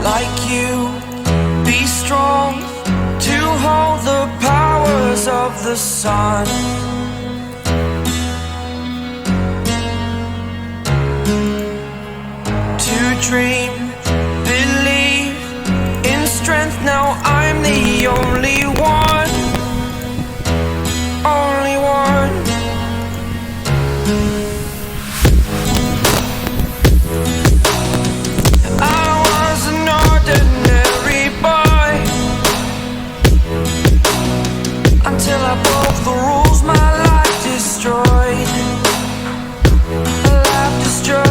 like you, be strong to hold the powers of the sun. To dream, believe in strength. Now I'm the only one, only one. I was an ordinary boy until I broke the rules. My life destroyed, life destroyed.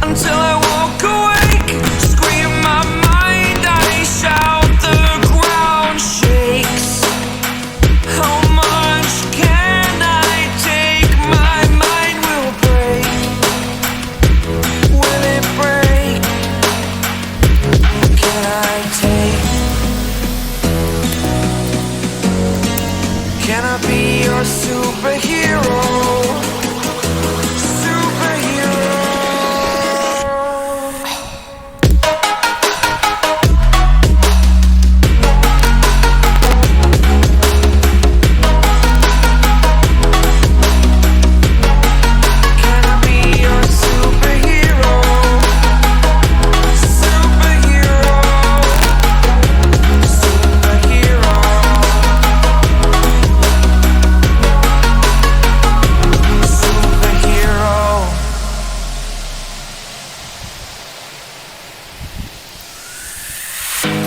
Until I woke awake, scream my mind, I shout, the ground shakes. How much can I take? My mind will break. Will it break? Can I take? Can I be your superhero?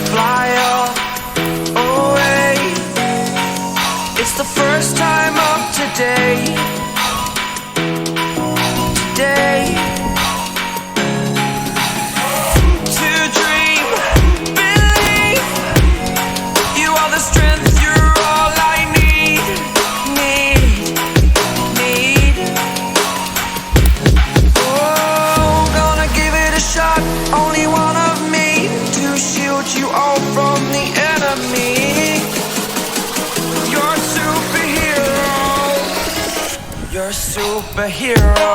Fly away. It's the first time of today. Today. To dream, believe. You are the strength, you're all I need. Oh, gonna give it a shot. Only one of me to shield you all from the enemy. You're a superhero. You're a superhero.